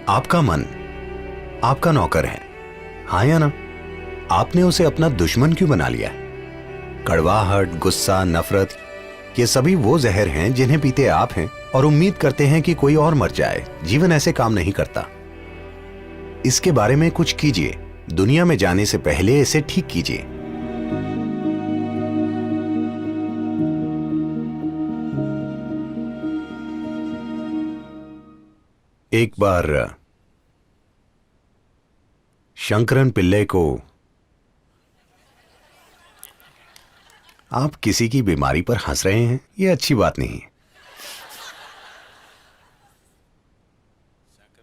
आपका मन आपका नौकर है, हाँ या ना? आपने उसे अपना दुश्मन क्यों बना लिया? कड़वाहट, गुस्सा, नफरत, ये सभी वो जहर हैं जिन्हें पीते आप हैं और उम्मीद करते हैं कि कोई और मर जाए। जीवन ऐसे काम नहीं करता। इसके बारे में कुछ कीजिए। दुनिया में जाने से पहले इसे ठीक कीजिए। एक बार शंकरन पिल्ले को आप किसी की बीमारी पर हंस रहे हैं, यह अच्छी बात नहीं है।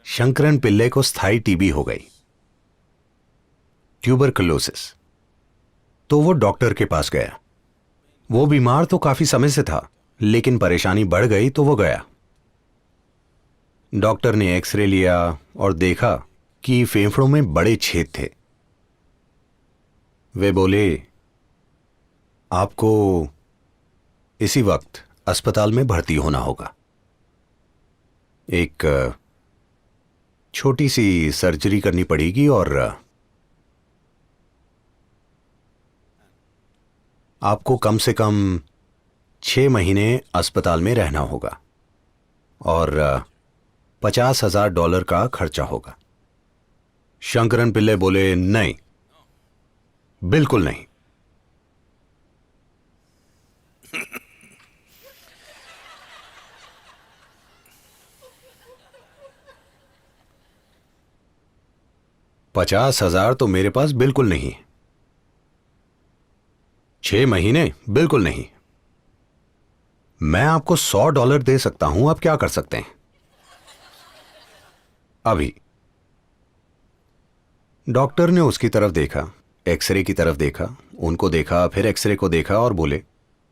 शंकरन पिल्ले को स्थायी टीबी हो गई, ट्यूबरकुलोसिस। तो वो डॉक्टर के पास गया। वो बीमार तो काफी समय से था, लेकिन परेशानी बढ़ गई तो वो गया। डॉक्टर ने एक्सरे लिया और देखा कि फेफड़ों में बड़े छेद थे। वे बोले, आपको इसी वक्त अस्पताल में भर्ती होना होगा। एक छोटी सी सर्जरी करनी पड़ेगी और आपको कम से कम 6 महीने अस्पताल में रहना होगा और $50,000 का खर्चा होगा। शंकरन पिल्ले बोले, नहीं, बिल्कुल नहीं। $50,000 तो मेरे पास बिल्कुल नहीं। 6 महीने बिल्कुल नहीं। मैं आपको $100 दे सकता हूं, आप क्या कर सकते हैं अभी? डॉक्टर ने उसकी तरफ देखा, एक्सरे की तरफ देखा, उनको देखा, फिर एक्सरे को देखा और बोले,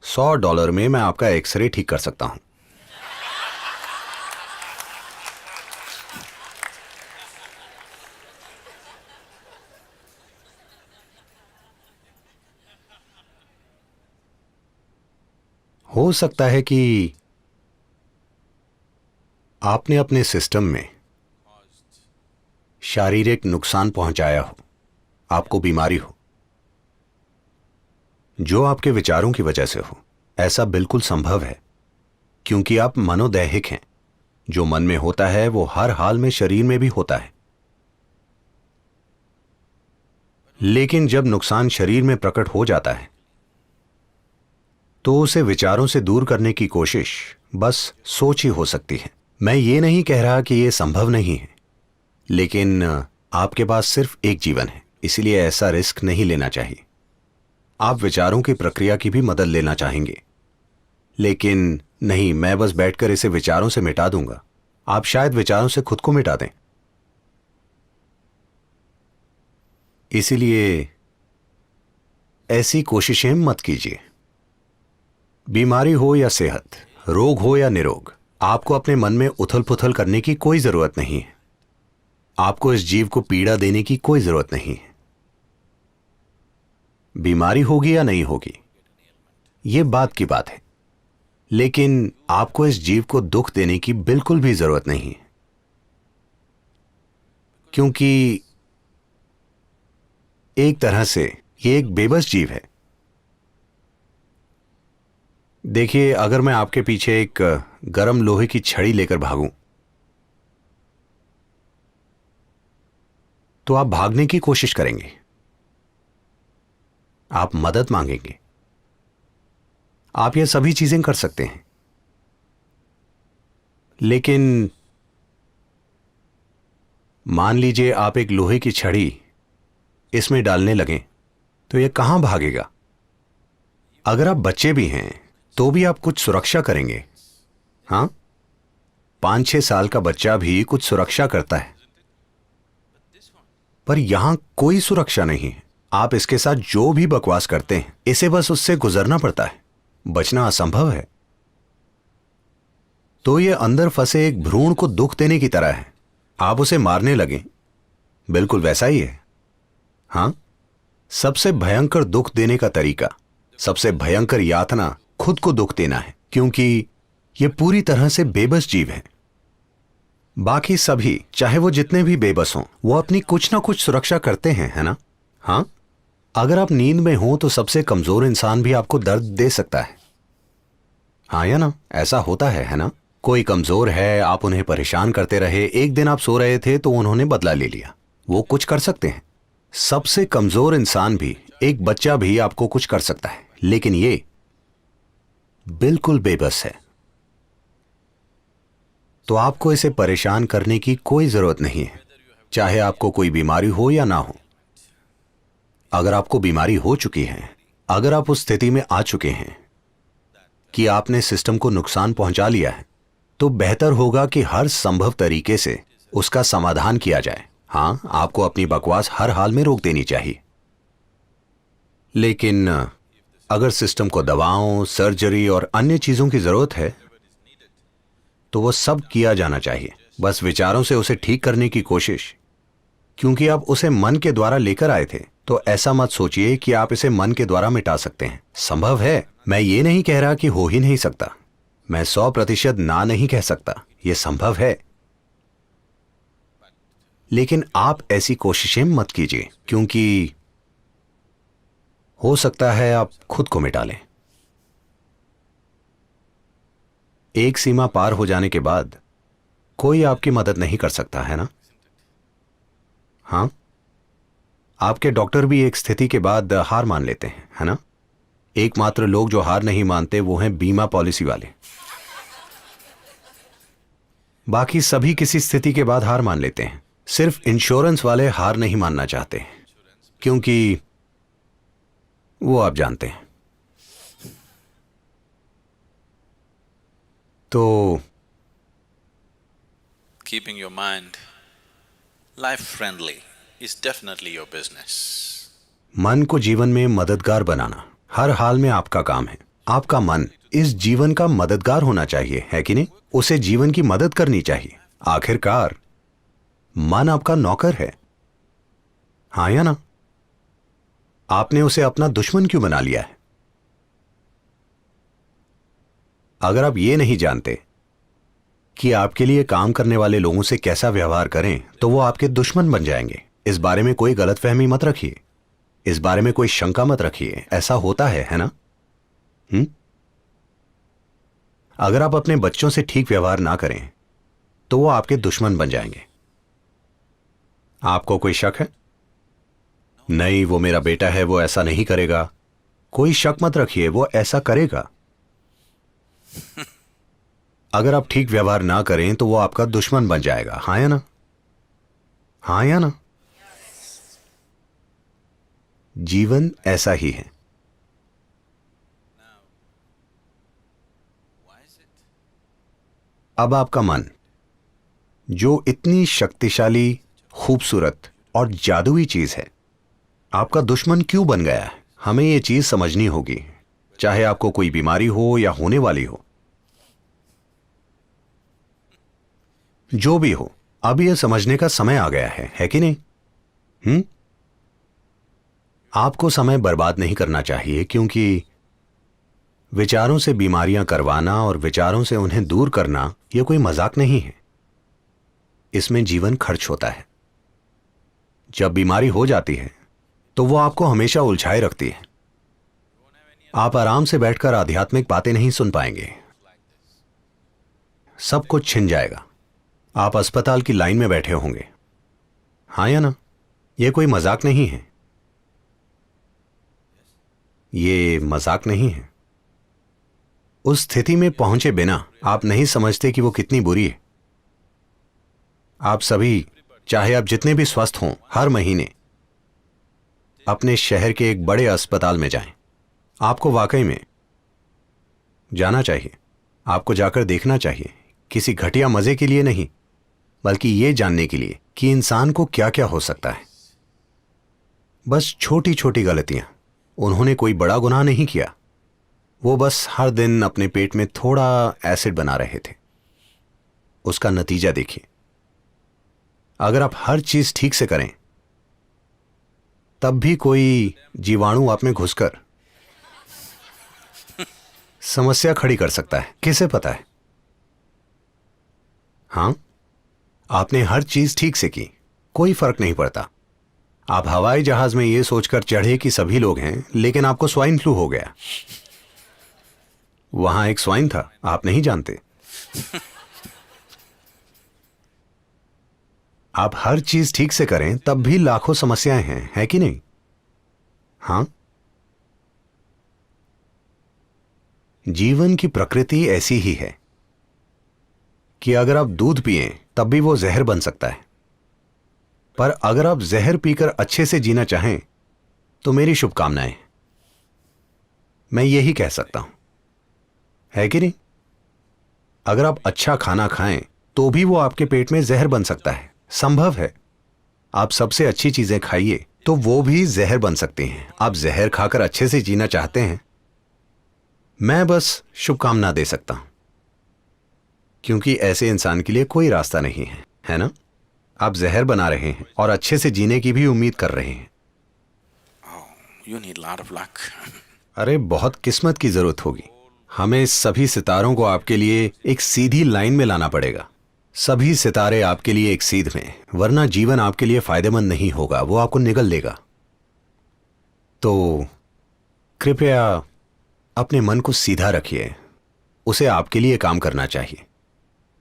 $100 में मैं आपका एक्सरे ठीक कर सकता हूं। हो सकता है कि आपने अपने सिस्टम में शारीरिक नुकसान पहुंचाया हो, आपको बीमारी हो जो आपके विचारों की वजह से हो। ऐसा बिल्कुल संभव है, क्योंकि आप मनोदैहिक हैं। जो मन में होता है वो हर हाल में शरीर में भी होता है। लेकिन जब नुकसान शरीर में प्रकट हो जाता है तो उसे विचारों से दूर करने की कोशिश बस सोच ही हो सकती है। मैं ये नहीं कह रहा कि यह संभव नहीं है, लेकिन आपके पास सिर्फ एक जीवन है, इसलिए ऐसा रिस्क नहीं लेना चाहिए। आप विचारों की प्रक्रिया की भी मदद लेना चाहेंगे, लेकिन नहीं, मैं बस बैठकर इसे विचारों से मिटा दूंगा। आप शायद विचारों से खुद को मिटा दें। इसीलिए ऐसी कोशिशें मत कीजिए। बीमारी हो या सेहत, रोग हो या निरोग, आपको अपने मन में उथल पुथल करने की कोई जरूरत नहीं है। आपको इस जीव को पीड़ा देने की कोई जरूरत नहीं है। बीमारी होगी या नहीं होगी, यह बात की बात है, लेकिन आपको इस जीव को दुख देने की बिल्कुल भी जरूरत नहीं है, क्योंकि एक तरह से यह एक बेबस जीव है। देखिए, अगर मैं आपके पीछे एक गरम लोहे की छड़ी लेकर भागूं तो आप भागने की कोशिश करेंगे, आप मदद मांगेंगे, आप ये सभी चीजें कर सकते हैं। लेकिन मान लीजिए आप एक लोहे की छड़ी इसमें डालने लगें तो यह कहां भागेगा? अगर आप बच्चे भी हैं तो भी आप कुछ सुरक्षा करेंगे। हां, 5-6 साल का बच्चा भी कुछ सुरक्षा करता है, पर यहां कोई सुरक्षा नहीं है। आप इसके साथ जो भी बकवास करते हैं, इसे बस उससे गुजरना पड़ता है, बचना असंभव है। तो यह अंदर फंसे एक भ्रूण को दुख देने की तरह है। आप उसे मारने लगें, बिल्कुल वैसा ही है। हां, सबसे भयंकर दुख देने का तरीका, सबसे भयंकर यातना खुद को दुख देना है, क्योंकि यह पूरी तरह से बेबस जीव है। बाकी सभी, चाहे वो जितने भी बेबस हों, वो अपनी कुछ ना कुछ सुरक्षा करते हैं, है ना? हाँ, अगर आप नींद में हो तो सबसे कमजोर इंसान भी आपको दर्द दे सकता है। हाँ या ना? ऐसा होता है ना? कोई कमजोर है, आप उन्हें परेशान करते रहे, एक दिन आप सो रहे थे तो उन्होंने बदला ले लिया। वो कुछ कर सकते हैं। सबसे कमजोर इंसान भी, एक बच्चा भी आपको कुछ कर सकता है, लेकिन ये बिल्कुल बेबस है। तो आपको इसे परेशान करने की कोई जरूरत नहीं है, चाहे आपको कोई बीमारी हो या ना हो। अगर आपको बीमारी हो चुकी है, अगर आप उस स्थिति में आ चुके हैं कि आपने सिस्टम को नुकसान पहुंचा लिया है, तो बेहतर होगा कि हर संभव तरीके से उसका समाधान किया जाए। हां, आपको अपनी बकवास हर हाल में रोक देनी चाहिए, लेकिन अगर सिस्टम को दवाओं, सर्जरी और अन्य चीजों की जरूरत है तो वो सब किया जाना चाहिए। बस विचारों से उसे ठीक करने की कोशिश, क्योंकि आप उसे मन के द्वारा लेकर आए थे, तो ऐसा मत सोचिए कि आप इसे मन के द्वारा मिटा सकते हैं। संभव है, मैं ये नहीं कह रहा कि हो ही नहीं सकता, मैं 100% ना नहीं कह सकता, यह संभव है, लेकिन आप ऐसी कोशिशें मत कीजिए, क्योंकि हो सकता है आप खुद को मिटा लें। एक सीमा पार हो जाने के बाद कोई आपकी मदद नहीं कर सकता, है ना? हां, आपके डॉक्टर भी एक स्थिति के बाद हार मान लेते हैं, है ना? एकमात्र लोग जो हार नहीं मानते वो हैं बीमा पॉलिसी वाले। बाकी सभी किसी स्थिति के बाद हार मान लेते हैं। सिर्फ इंश्योरेंस वाले हार नहीं मानना चाहते, क्योंकि वो आप जानते हैं। तो Keeping your mind life friendly is definitely your business. मन को जीवन में मददगार बनाना हर हाल में आपका काम है। आपका मन इस जीवन का मददगार होना चाहिए, है कि नहीं? उसे जीवन की मदद करनी चाहिए। आखिरकार मन आपका नौकर है, हाँ या ना? आपने उसे अपना दुश्मन क्यों बना लिया है? अगर आप ये नहीं जानते कि आपके लिए काम करने वाले लोगों से कैसा व्यवहार करें, तो वो आपके दुश्मन बन जाएंगे। इस बारे में कोई गलतफहमी मत रखिए, इस बारे में कोई शंका मत रखिए। ऐसा होता है ना? अगर आप अपने बच्चों से ठीक व्यवहार ना करें तो वो आपके दुश्मन बन जाएंगे। आपको कोई शक है? नहीं, वो मेरा बेटा है, वो ऐसा नहीं करेगा। कोई शक मत रखिए, वो ऐसा करेगा। अगर आप ठीक व्यवहार ना करें तो वो आपका दुश्मन बन जाएगा, हाँ या ना? हाँ या ना? जीवन ऐसा ही है। अब आपका मन, जो इतनी शक्तिशाली, खूबसूरत और जादुई चीज है, आपका दुश्मन क्यों बन गया है? हमें यह चीज समझनी होगी, चाहे आपको कोई बीमारी हो या होने वाली हो। जो भी हो, अब यह समझने का समय आ गया है कि नहीं? आपको समय बर्बाद नहीं करना चाहिए, क्योंकि विचारों से बीमारियां करवाना और विचारों से उन्हें दूर करना यह कोई मजाक नहीं है। इसमें जीवन खर्च होता है। जब बीमारी हो जाती है तो वो आपको हमेशा उलझाए रखती है। आप आराम से बैठकर आध्यात्मिक बातें नहीं सुन पाएंगे, सब कुछ छिन जाएगा। आप अस्पताल की लाइन में बैठे होंगे, हाँ या ना? यह कोई मजाक नहीं है, ये मजाक नहीं है। उस स्थिति में पहुंचे बिना आप नहीं समझते कि वो कितनी बुरी है। आप सभी, चाहे आप जितने भी स्वस्थ हों, हर महीने अपने शहर के एक बड़े अस्पताल में जाएं। आपको वाकई में जाना चाहिए, आपको जाकर देखना चाहिए, किसी घटिया मजे के लिए नहीं, बल्कि यह जानने के लिए कि इंसान को क्या क्या हो सकता है। बस छोटी छोटी गलतियां, उन्होंने कोई बड़ा गुनाह नहीं किया, वो बस हर दिन अपने पेट में थोड़ा एसिड बना रहे थे। उसका नतीजा देखिए। अगर आप हर चीज ठीक से करें, तब भी कोई जीवाणु आप में घुसकर समस्या खड़ी कर सकता है, किसे पता है? हां, आपने हर चीज ठीक से की, कोई फर्क नहीं पड़ता। आप हवाई जहाज में ये सोचकर चढ़े कि सभी लोग हैं, लेकिन आपको स्वाइन फ्लू हो गया। वहां एक स्वाइन था, आप नहीं जानते। आप हर चीज ठीक से करें तब भी लाखों समस्याएं हैं, है कि नहीं? हां, जीवन की प्रकृति ऐसी ही है कि अगर आप दूध पिएं तब भी वो जहर बन सकता है। पर अगर आप जहर पीकर अच्छे से जीना चाहें तो मेरी शुभकामनाएं। मैं यही कह सकता हूं, है कि नहीं? अगर आप अच्छा खाना खाएं तो भी वो आपके पेट में जहर बन सकता है, संभव है। आप सबसे अच्छी चीजें खाइए तो वो भी जहर बन सकती हैं। आप जहर खाकर अच्छे से जीना चाहते हैं, मैं बस शुभकामना दे सकता हूं, क्योंकि ऐसे इंसान के लिए कोई रास्ता नहीं है ना? आप जहर बना रहे हैं और अच्छे से जीने की भी उम्मीद कर रहे हैं। You need lot of luck. अरे बहुत किस्मत की जरूरत होगी। हमें सभी सितारों को आपके लिए एक सीधी लाइन में लाना पड़ेगा। सभी सितारे आपके लिए एक सीध में, वरना जीवन आपके लिए फायदेमंद नहीं होगा, वो आपको निगल लेगा। तो कृपया अपने मन को सीधा रखिए। उसे आपके लिए काम करना चाहिए,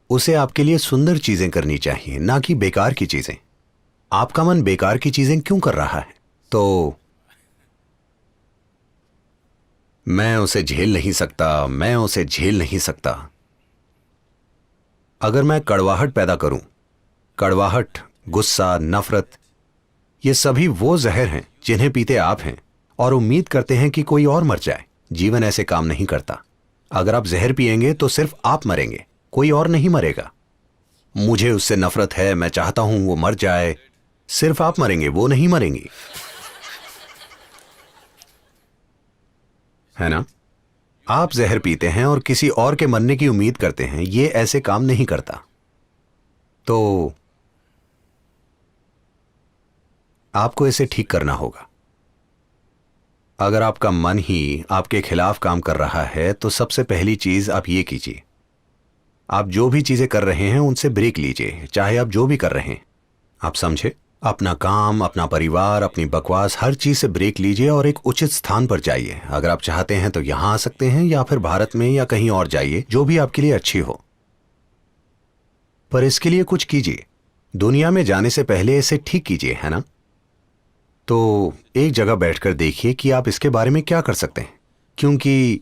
उसे आपके लिए सुंदर चीजें करनी चाहिए, ना कि बेकार की चीजें। आपका मन बेकार की चीजें क्यों कर रहा है? तो मैं उसे झेल नहीं सकता, मैं उसे झेल नहीं सकता। अगर मैं कड़वाहट पैदा करूं, कड़वाहट, गुस्सा, नफरत, ये सभी वो जहर हैं जिन्हें पीते आप हैं और उम्मीद करते हैं कि कोई और मर जाए। जीवन ऐसे काम नहीं करता। अगर आप जहर पिएंगे तो सिर्फ आप मरेंगे, कोई और नहीं मरेगा। मुझे उससे नफरत है, मैं चाहता हूं वो मर जाए, सिर्फ आप मरेंगे, वो नहीं मरेंगी, है ना? आप जहर पीते हैं और किसी और के मरने की उम्मीद करते हैं, ये ऐसे काम नहीं करता। तो आपको इसे ठीक करना होगा। अगर आपका मन ही आपके खिलाफ काम कर रहा है तो सबसे पहली चीज आप ये कीजिए, आप जो भी चीजें कर रहे हैं उनसे ब्रेक लीजिए, चाहे आप जो भी कर रहे हैं। आप समझे? अपना काम, अपना परिवार, अपनी बकवास, हर चीज से ब्रेक लीजिए और एक उचित स्थान पर जाइए। अगर आप चाहते हैं तो यहां आ सकते हैं या फिर भारत में या कहीं और जाइए, जो भी आपके लिए अच्छी हो। पर इसके लिए कुछ कीजिए। दुनिया में जाने से पहले इसे ठीक कीजिए, है ना? तो एक जगह बैठकर देखिए कि आप इसके बारे में क्या कर सकते हैं। क्योंकि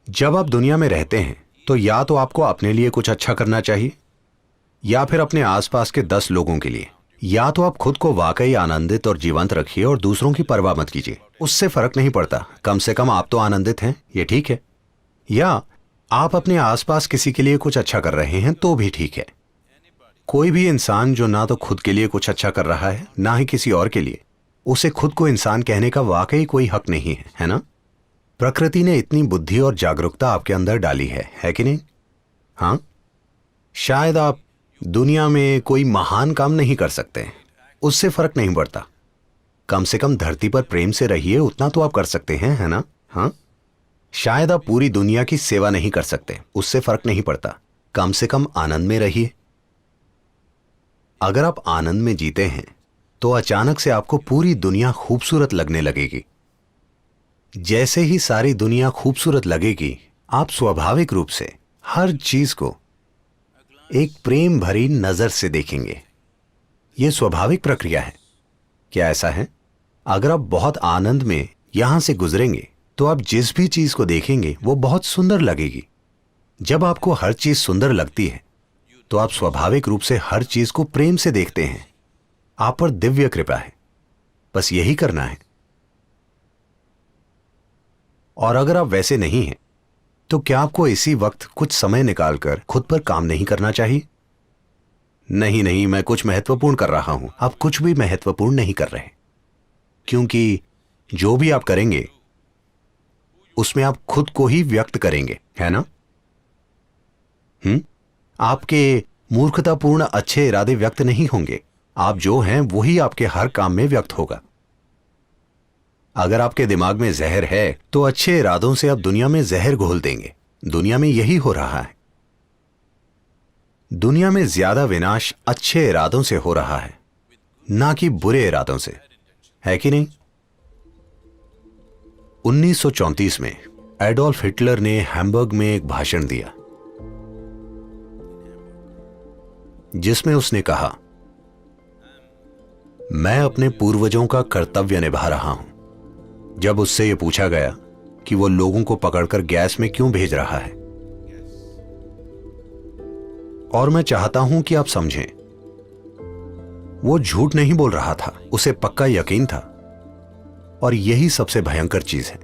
जब आप दुनिया में रहते हैं तो या तो आपको अपने लिए कुछ अच्छा करना चाहिए या फिर अपने आसपास के 10 लोगों के लिए। या तो आप खुद को वाकई आनंदित और जीवंत रखिए और दूसरों की परवाह मत कीजिए, उससे फर्क नहीं पड़ता, कम से कम आप तो आनंदित हैं, ये ठीक है। या आप अपने आसपास किसी के लिए कुछ अच्छा कर रहे हैं तो भी ठीक है। कोई भी इंसान जो ना तो खुद के लिए कुछ अच्छा कर रहा है ना ही किसी और के लिए, उसे खुद को इंसान कहने का वाकई कोई हक नहीं है ना? प्रकृति ने इतनी बुद्धि और जागरूकता आपके अंदर डाली है कि नहीं? हाँ, शायद आप दुनिया में कोई महान काम नहीं कर सकते, उससे फर्क नहीं पड़ता। कम से कम धरती पर प्रेम से रहिए, उतना तो आप कर सकते हैं, है ना? हाँ, शायद आप पूरी दुनिया की सेवा नहीं कर सकते, उससे फर्क नहीं पड़ता। कम से कम आनंद में रहिए। अगर आप आनंद में जीते हैं तो अचानक से आपको पूरी दुनिया खूबसूरत लगने लगेगी। जैसे ही सारी दुनिया खूबसूरत लगेगी, आप स्वाभाविक रूप से हर चीज को एक प्रेम भरी नजर से देखेंगे। यह स्वाभाविक प्रक्रिया है। क्या ऐसा है? अगर आप बहुत आनंद में यहां से गुजरेंगे तो आप जिस भी चीज को देखेंगे वो बहुत सुंदर लगेगी। जब आपको हर चीज सुंदर लगती है तो आप स्वाभाविक रूप से हर चीज को प्रेम से देखते हैं। आप पर दिव्य कृपा है, बस यही करना है। और अगर आप वैसे नहीं हैं तो क्या आपको इसी वक्त कुछ समय निकालकर खुद पर काम नहीं करना चाहिए? नहीं नहीं, मैं कुछ महत्वपूर्ण कर रहा हूं। आप कुछ भी महत्वपूर्ण नहीं कर रहे, क्योंकि जो भी आप करेंगे उसमें आप खुद को ही व्यक्त करेंगे, है ना? आपके मूर्खतापूर्ण अच्छे इरादे व्यक्त नहीं होंगे। आप जो हैं वही आपके हर काम में व्यक्त होगा। अगर आपके दिमाग में जहर है तो अच्छे इरादों से आप दुनिया में जहर घोल देंगे। दुनिया में यही हो रहा है। दुनिया में ज्यादा विनाश अच्छे इरादों से हो रहा है, ना कि बुरे इरादों से, है कि नहीं? 1934 में एडोल्फ हिटलर ने हैम्बर्ग में एक भाषण दिया जिसमें उसने कहा, मैं अपने पूर्वजों का कर्तव्य निभा रहा हूं। जब उससे यह पूछा गया कि वो लोगों को पकड़कर गैस में क्यों भेज रहा है, और मैं चाहता हूं कि आप समझें, वो झूठ नहीं बोल रहा था, उसे पक्का यकीन था। और यही सबसे भयंकर चीज है,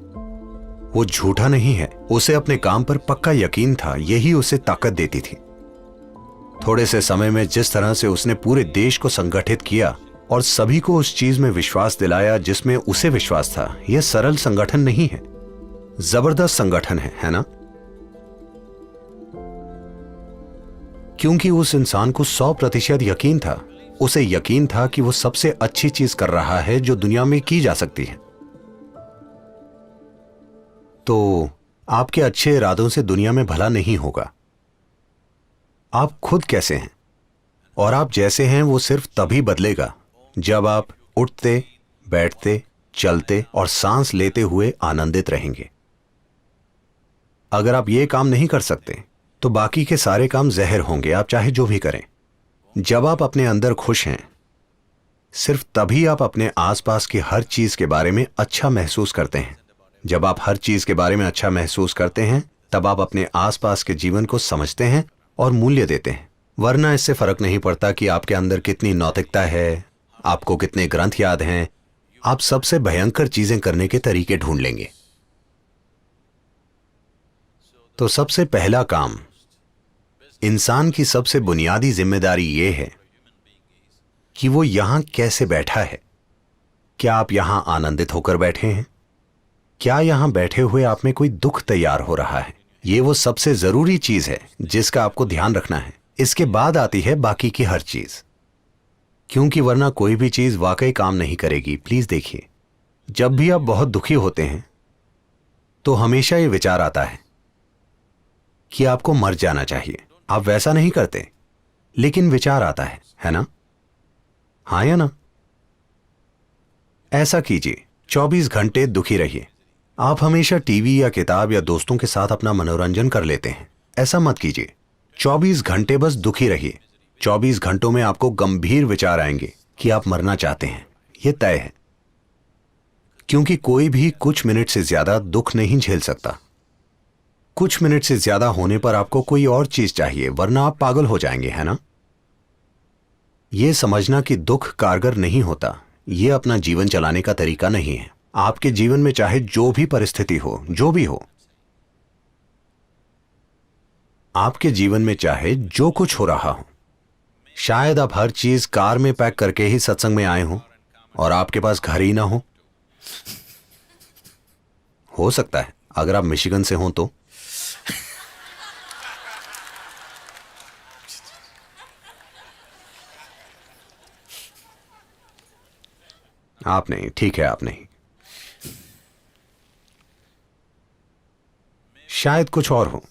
वो झूठा नहीं है, उसे अपने काम पर पक्का यकीन था। यही उसे ताकत देती थी। थोड़े से समय में जिस तरह से उसने पूरे देश को संगठित किया और सभी को उस चीज में विश्वास दिलाया जिसमें उसे विश्वास था, यह सरल संगठन नहीं है, जबरदस्त संगठन है ना? क्योंकि उस इंसान को 100% यकीन था। उसे यकीन था कि वो सबसे अच्छी चीज कर रहा है जो दुनिया में की जा सकती है। तो आपके अच्छे इरादों से दुनिया में भला नहीं होगा। आप खुद कैसे हैं और आप जैसे हैं वो सिर्फ तभी बदलेगा जब आप उठते, बैठते, चलते और सांस लेते हुए आनंदित रहेंगे। अगर आप ये काम नहीं कर सकते तो बाकी के सारे काम जहर होंगे, आप चाहे जो भी करें। जब आप अपने अंदर खुश हैं, सिर्फ तभी आप अपने आसपास की हर चीज के बारे में अच्छा महसूस करते हैं। जब आप हर चीज के बारे में अच्छा महसूस करते हैं, तब आप अपने आसपास के जीवन को समझते हैं और मूल्य देते हैं। वरना इससे फर्क नहीं पड़ता कि आपके अंदर कितनी नैतिकता है, आपको कितने ग्रंथ याद हैं, आप सबसे भयंकर चीजें करने के तरीके ढूंढ लेंगे। तो सबसे पहला काम, इंसान की सबसे बुनियादी जिम्मेदारी यह है कि वो यहां कैसे बैठा है। क्या आप यहां आनंदित होकर बैठे हैं? क्या यहां बैठे हुए आप में कोई दुख तैयार हो रहा है? ये वो सबसे जरूरी चीज है जिसका आपको ध्यान रखना है। इसके बाद आती है बाकी की हर चीज, क्योंकि वरना कोई भी चीज वाकई काम नहीं करेगी। प्लीज देखिए, जब भी आप बहुत दुखी होते हैं तो हमेशा ये विचार आता है कि आपको मर जाना चाहिए। आप वैसा नहीं करते, लेकिन विचार आता है ना? हाँ या ना? ऐसा कीजिए, 24 घंटे दुखी रहिए। आप हमेशा टीवी या किताब या दोस्तों के साथ अपना मनोरंजन कर लेते हैं। ऐसा मत कीजिए। 24 घंटे बस दुखी रहिए। 24 घंटों में आपको गंभीर विचार आएंगे कि आप मरना चाहते हैं। यह तय है, क्योंकि कोई भी कुछ मिनट से ज्यादा दुख नहीं झेल सकता। कुछ मिनट से ज्यादा होने पर आपको कोई और चीज चाहिए, वरना आप पागल हो जाएंगे, है ना? यह समझना कि दुख कारगर नहीं होता, यह अपना जीवन चलाने का तरीका नहीं है। आपके जीवन में चाहे जो भी परिस्थिति हो, जो भी हो, आपके जीवन में चाहे जो कुछ हो रहा हो, शायद आप हर चीज कार में पैक करके ही सत्संग में आए हो और आपके पास घर ही ना हो सकता है अगर आप मिशिगन से हो तो। आप नहीं, ठीक है, आप नहीं। शायद कुछ और हो।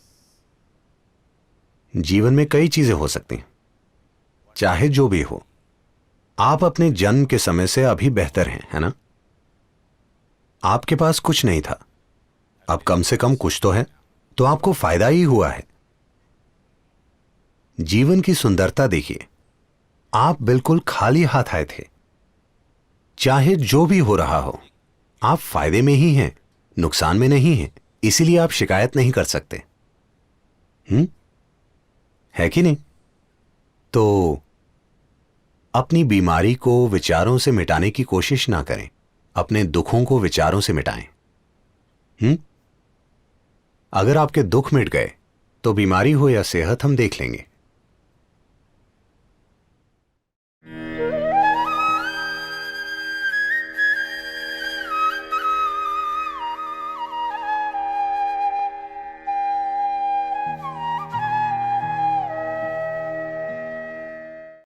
जीवन में कई चीजें हो सकती हैं, चाहे जो भी हो। आप अपने जन्म के समय से अभी बेहतर हैं, है ना? आपके पास कुछ नहीं था, अब कम से कम कुछ तो है, तो आपको फायदा ही हुआ है। जीवन की सुंदरता देखिए, आप बिल्कुल खाली हाथ आए थे। चाहे जो भी हो रहा हो, आप फायदे में ही हैं, नुकसान में नहीं हैं। इसीलिए आप शिकायत नहीं कर सकते। है कि नहीं? तो अपनी बीमारी को विचारों से मिटाने की कोशिश ना करें, अपने दुखों को विचारों से मिटाएं। अगर आपके दुख मिट गए तो बीमारी हो या सेहत हम देख लेंगे।